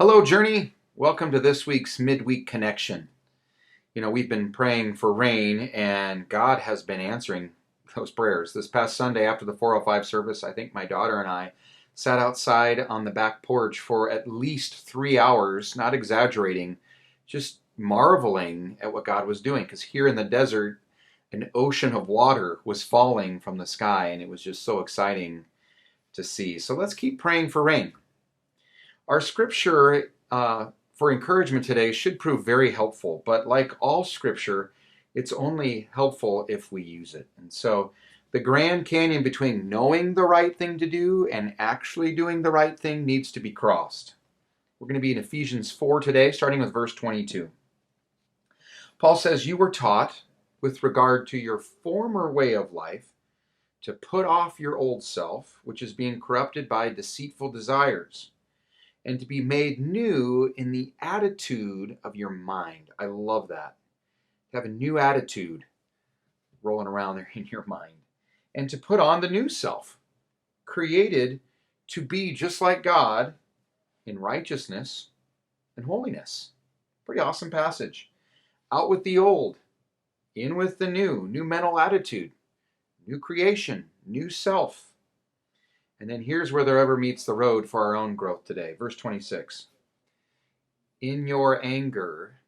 Hello, Journey. Welcome to this week's Midweek Connection. We've been praying for rain, and God has been answering those prayers. This past Sunday after the 4:05 service, I think my daughter and I sat outside on the back porch for at least 3 hours, not exaggerating, just marveling at what God was doing. Because here in the desert, an ocean of water was falling from the sky, and it was just so exciting to see. So let's keep praying for rain. Our scripture for encouragement today should prove very helpful, but like all scripture, it's only helpful if we use it. And so the Grand Canyon between knowing the right thing to do and actually doing the right thing needs to be crossed. We're going to be in Ephesians 4 today, starting with verse 22. Paul says, "You were taught, with regard to your former way of life, to put off your old self, which is being corrupted by deceitful desires, and to be made new in the attitude of your mind." I love that. To have a new attitude rolling around there in your mind. And to put on the new self, created to be just like God in righteousness and holiness. Pretty awesome passage. Out with the old, in with the new mental attitude, new creation, new self. And then here's where the rubber meets the road for our own growth today. Verse 26. In your anger,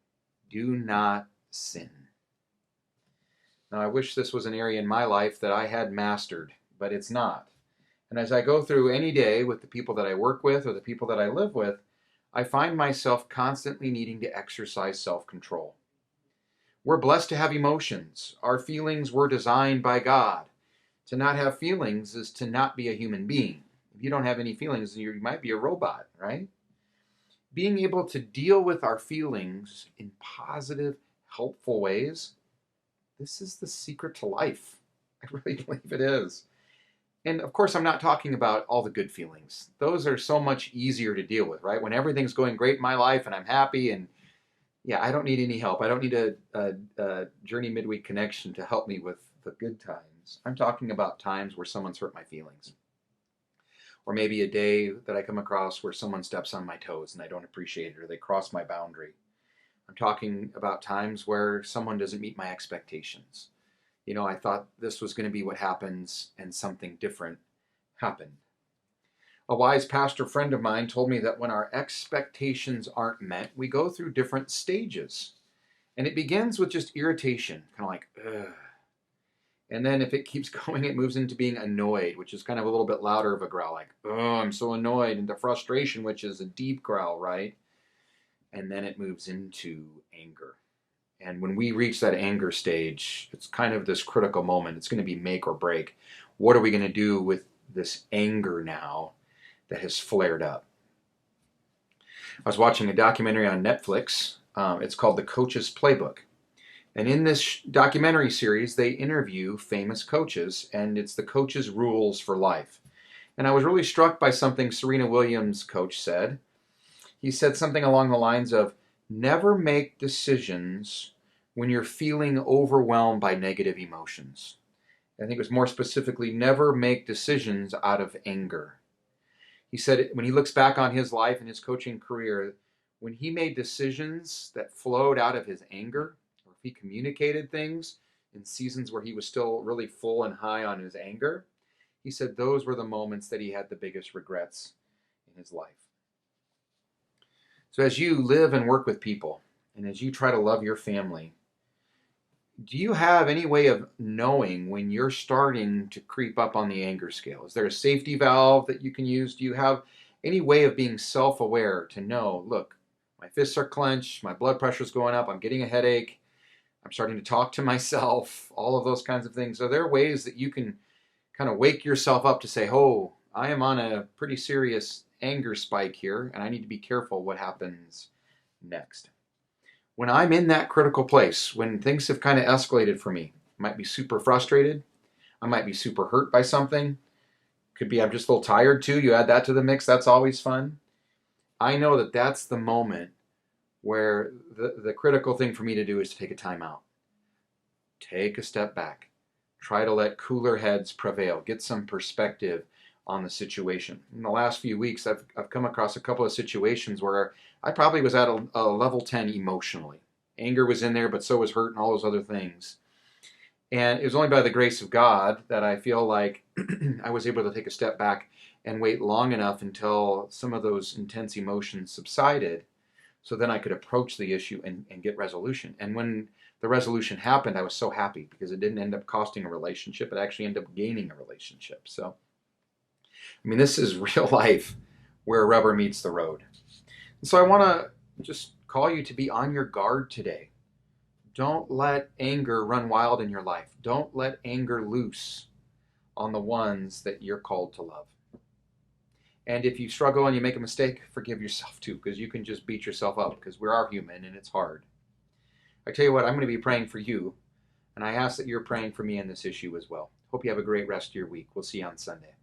do not sin. Now, I wish this was an area in my life that I had mastered, but it's not. And as I go through any day with the people that I work with or the people that I live with, I find myself constantly needing to exercise self-control. We're blessed to have emotions. Our feelings were designed by God. To not have feelings is to not be a human being. If you don't have any feelings, you might be a robot, right? Being able to deal with our feelings in positive, helpful ways, this is the secret to life. I really believe it is. And of course, I'm not talking about all the good feelings. Those are so much easier to deal with, right? When everything's going great in my life and I'm happy and yeah, I don't need any help. I don't need a Journey Midweek Connection to help me with the good times. I'm talking about times where someone's hurt my feelings. Or maybe a day that I come across where someone steps on my toes and I don't appreciate it, or they cross my boundary. I'm talking about times where someone doesn't meet my expectations. I thought this was going to be what happens, and something different happened. A wise pastor friend of mine told me that when our expectations aren't met, we go through different stages. And it begins with just irritation, kind of like, ugh. And then if it keeps going, it moves into being annoyed, which is kind of a little bit louder of a growl, like, oh, I'm so annoyed, into frustration, which is a deep growl, right? And then it moves into anger. And when we reach that anger stage, it's kind of this critical moment. It's going to be make or break. What are we going to do with this anger now that has flared up? I was watching a documentary on Netflix. It's called the Coaches Playbook. And in this documentary series, they interview famous coaches, and it's the coach's rules for life. And I was really struck by something Serena Williams' coach said. He said something along the lines of, never make decisions when you're feeling overwhelmed by negative emotions. I think it was more specifically, never make decisions out of anger. He said when he looks back on his life and his coaching career, when he made decisions that flowed out of his anger, or if he communicated things in seasons where he was still really full and high on his anger, he said those were the moments that he had the biggest regrets in his life. So as you live and work with people, and as you try to love your family, do you have any way of knowing when you're starting to creep up on the anger scale? Is there a safety valve that you can use? Do you have any way of being self-aware to know, look, my fists are clenched, my blood pressure's going up, I'm getting a headache, I'm starting to talk to myself, all of those kinds of things. Are there ways that you can kind of wake yourself up to say, oh, I am on a pretty serious anger spike here, and I need to be careful what happens next? When I'm in that critical place, when things have kind of escalated for me, I might be super frustrated, I might be super hurt by something, could be I'm just a little tired too, you add that to the mix, that's always fun. I know that that's the moment where the critical thing for me to do is to take a time out. Take a step back. Try to let cooler heads prevail. Get some perspective on the situation. In the last few weeks, I've come across a couple of situations where I probably was at a level 10 emotionally. Anger was in there, but so was hurt and all those other things. And it was only by the grace of God that I feel like I was able to take a step back and wait long enough until some of those intense emotions subsided, so then I could approach the issue and get resolution. And when the resolution happened, I was so happy because it didn't end up costing a relationship. It actually ended up gaining a relationship. So, I mean, this is real life where rubber meets the road. And so I want to just call you to be on your guard today. Don't let anger run wild in your life. Don't let anger loose on the ones that you're called to love. And if you struggle and you make a mistake, forgive yourself too, because you can just beat yourself up, because we are human and it's hard. I tell you what, I'm going to be praying for you, and I ask that you're praying for me in this issue as well. Hope you have a great rest of your week. We'll see you on Sunday.